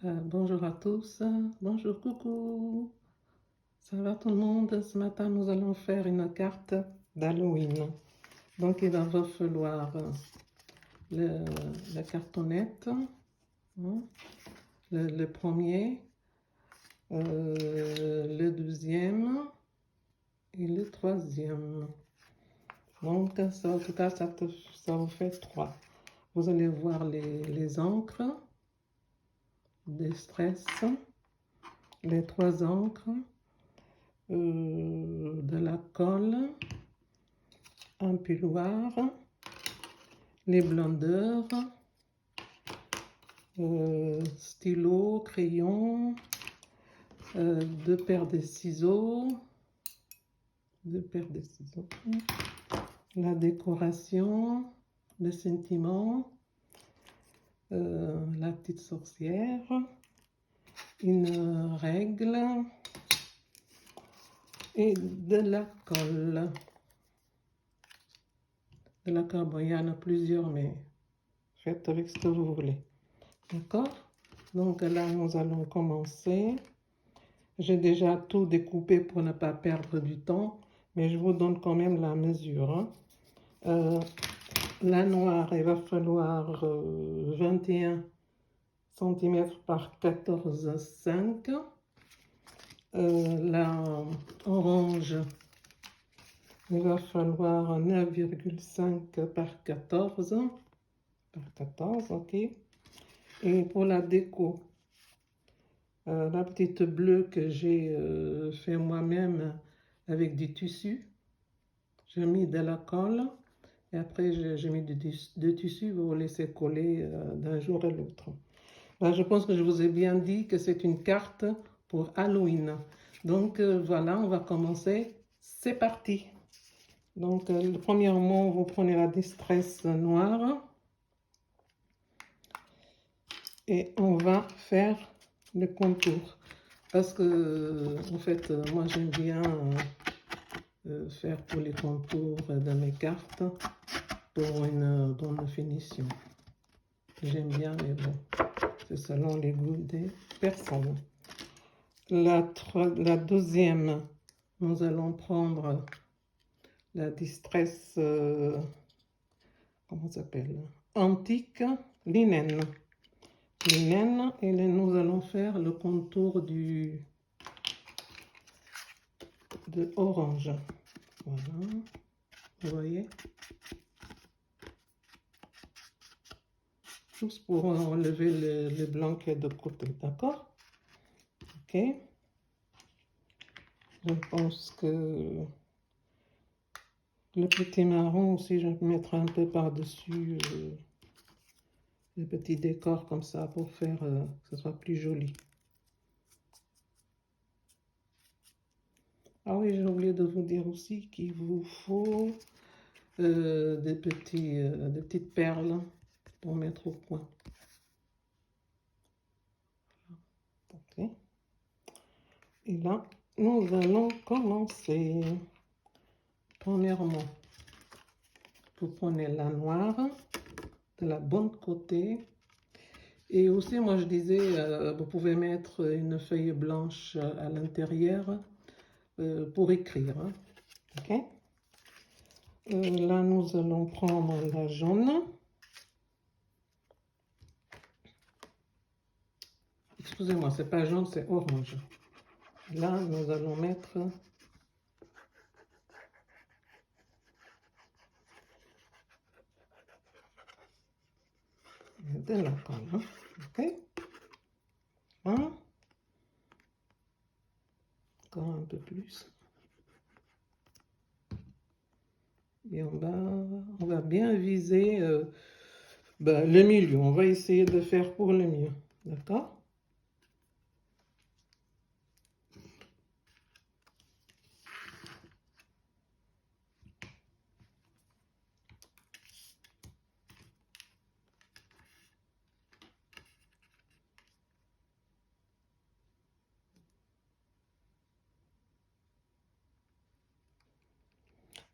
Bonjour à tous, bonjour, coucou, ça va tout le monde? Ce matin, nous allons faire une carte d'Halloween. Donc, il va falloir le, la cartonnette, hein, le premier, le deuxième et le troisième. Donc, ça, en tout cas, ça vous fait trois. Vous allez voir les encres, des stress, les trois encres. De la colle, un piloir, les blendeurs, stylo, crayon, deux paires de ciseaux, la décoration, le sentiment, la petite sorcière, une règle et de la colle. De la colle, bon, il y en a plusieurs, mais faites avec ce que vous voulez. D'accord? Donc là, nous allons commencer. J'ai déjà tout découpé pour ne pas perdre du temps, mais je vous donne quand même la mesure, hein. La noire, il va falloir 21 cm par 14,5. La orange, il va falloir 9,5 par 14. Par 14, ok. Et pour la déco, la petite bleue que j'ai fait moi-même avec du tissu. J'ai mis de la colle et après j'ai mis du tissu. Vous laissez coller d'un jour à l'autre. Ben, je pense que je vous ai bien dit que c'est une carte pour Halloween. Donc voilà, on va commencer. C'est parti. Donc premièrement, vous prenez la distress noire et on va faire le contour. Parce que, en fait, moi j'aime bien faire tous les contours de mes cartes pour une bonne finition. J'aime bien, mais bon, c'est selon les goûts des personnes. La deuxième, nous allons prendre la distress, comment ça s'appelle? Antique linen. Linen, et là, nous allons faire le contour de orange. Voilà, vous voyez, juste pour enlever le blanc qui est de côté, d'accord? Ok, je pense que le petit marron aussi, je vais mettre un peu par-dessus le petit décor comme ça pour faire que ce soit plus joli. Ah oui, j'ai oublié de vous dire aussi qu'il vous faut des petites perles pour mettre au coin. Ok. Et là, nous allons commencer. Premièrement, vous prenez la noire de la bonne côté. Et aussi, moi je disais, vous pouvez mettre une feuille blanche à l'intérieur pour écrire. Hein. Ok. Là, nous allons prendre la jaune. Excusez-moi, c'est pas jaune, c'est orange. Là, nous allons mettre de la colle. Hein. Ok. Hein. Encore un peu plus. Et on va bien viser le milieu. On va essayer de faire pour le mieux. D'accord?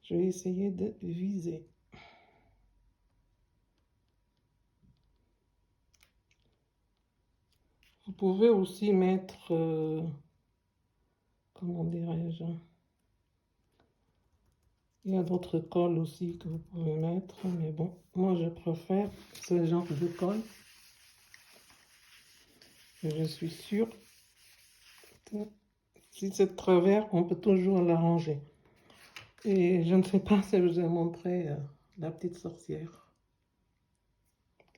Je vais essayer de viser. Vous pouvez aussi mettre, comment dirais-je, il y a d'autres colles aussi que vous pouvez mettre, mais bon, moi je préfère ce genre de colle. Je suis sûre que si c'est de travers, on peut toujours l'arranger. Et je ne sais pas si je vous ai montré la petite sorcière.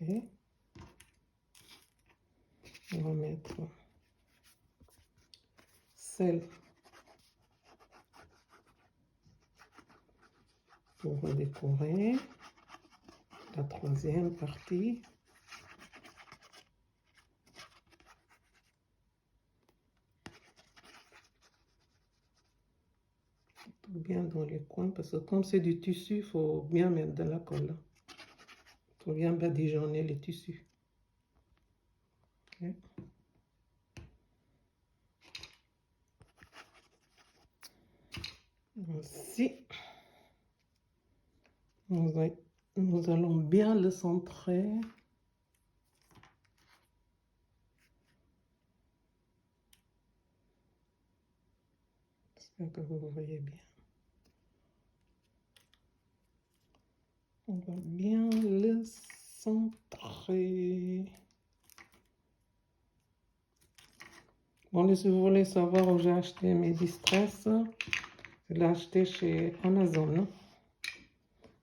Ok. On va mettre celle pour décorer. La troisième partie. Bien dans les coins, parce que comme c'est du tissu, il faut bien mettre de la colle. Il faut bien badigeonner les tissus. Okay. Ainsi, nous allons bien le centrer. J'espère que vous voyez bien. On va bien le centrer. Bon, si vous voulez savoir où j'ai acheté mes distress, je l'ai acheté chez Amazon.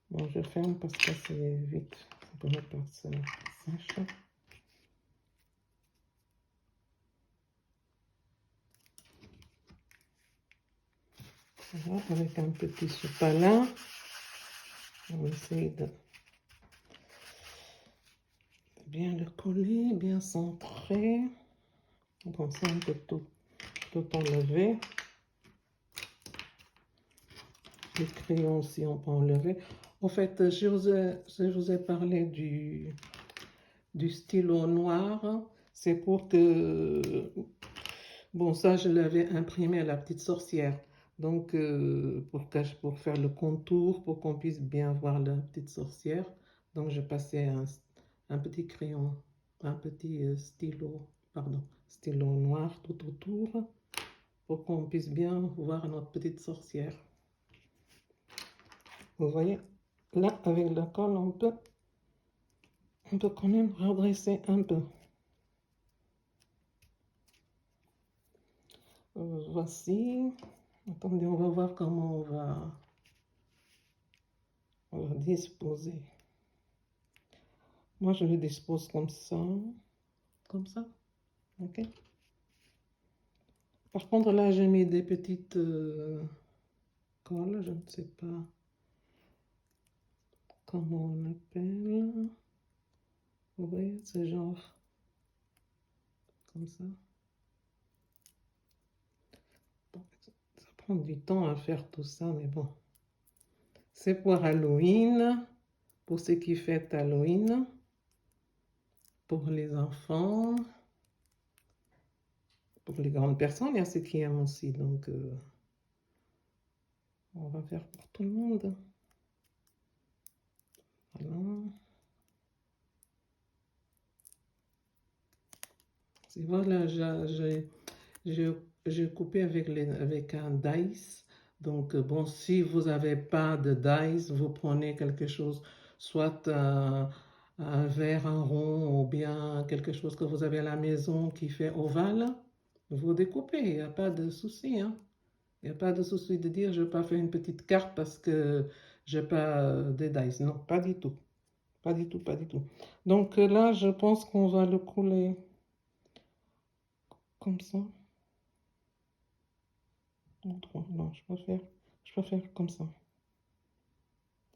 Bon, je ferme parce que c'est vite. On ne peut pas se sèche. Voilà, avec un petit sopalin. On va essayer de bien le coller, bien centrer. Comme ça, on peut tout enlever. Les crayons aussi, on peut enlever. En fait, je vous ai parlé du stylo noir. C'est pour que... Bon, ça, je l'avais imprimé à la petite sorcière. Donc, pour faire le contour, pour qu'on puisse bien voir la petite sorcière. Donc, je passais un petit crayon, un petit stylo noir tout autour, pour qu'on puisse bien voir notre petite sorcière. Vous voyez, là, avec la colle, on peut quand même redresser un peu. Voici. Attendez, on va voir comment on va disposer. Moi, je le dispose comme ça, ok. Par contre, là, j'ai mis des petites colles, je ne sais pas comment on appelle. Vous voyez, c'est genre comme ça. Bon, ça prend du temps à faire tout ça, mais bon. C'est pour Halloween, pour ceux qui fêtent Halloween, pour les enfants, pour les grandes personnes, il y a ceux qui aiment aussi, donc on va faire pour tout le monde. Voilà. Voilà, j'ai coupé avec un dice. Donc, bon, si vous n'avez pas de dice, vous prenez quelque chose, soit un verre, un rond, ou bien quelque chose que vous avez à la maison qui fait ovale. Vous découpez, il n'y a pas de souci. Hein. Il n'y a pas de souci de dire je ne vais pas faire une petite carte parce que je n'ai pas de dice. Non, pas du tout. Pas du tout, pas du tout. Donc là, je pense qu'on va le couler comme ça. Non, je préfère comme ça.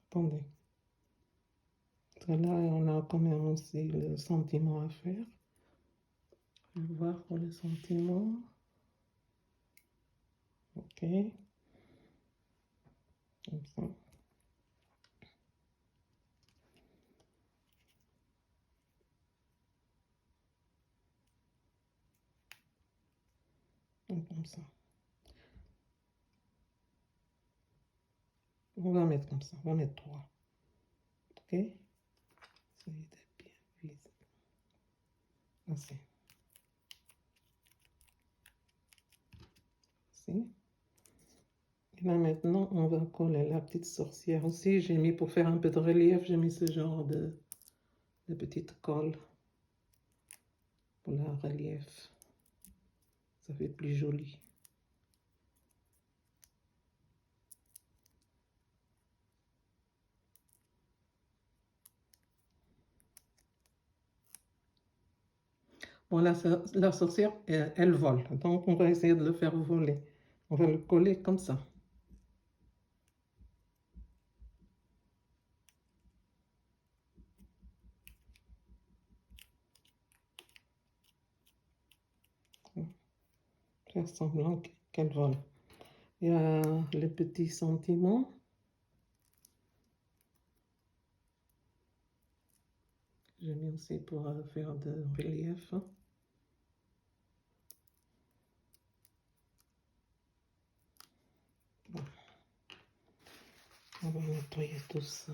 Attendez. Parce que là, on a quand même aussi le sentiment à faire. Je vais voir pour le sentiment. Ok. Comme ça. Comme ça. On va mettre comme ça. On va mettre 3. Ok. Essayez de bien viser. Assez. ici. Et là maintenant, on va coller la petite sorcière aussi. J'ai mis, pour faire un peu de relief, j'ai mis ce genre de petite colle pour la relief. Ça fait plus joli. Bon, la sorcière, elle vole. Donc, on va essayer de le faire voler. On va le coller comme ça. Faire semblant qu'elle vole. Il y a les petits sentiments. J'ai mis aussi pour faire de relief. Bon. On va nettoyer tout ça.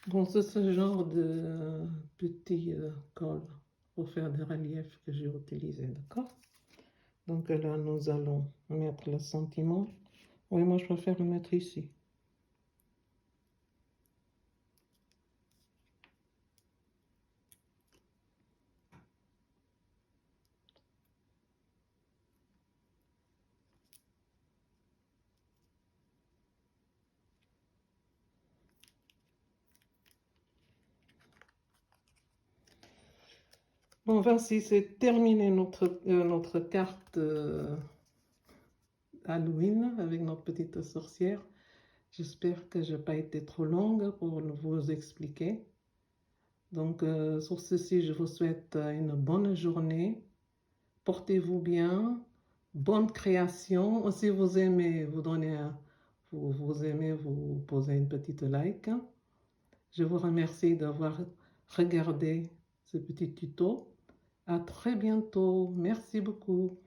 Bon, c'est ce genre de petit colle pour faire des reliefs que j'ai utilisé, d'accord? Donc là, nous allons mettre le sentiment. Oui, moi, je préfère le mettre ici. Bon, voici, c'est terminé notre carte Halloween avec notre petite sorcière. J'espère que je n'ai pas été trop longue pour vous expliquer. Donc, sur ceci, je vous souhaite une bonne journée. Portez-vous bien. Bonne création. Si vous aimez, vous aimez, vous posez une petite like. Je vous remercie d'avoir regardé ce petit tuto. À très bientôt. Merci beaucoup.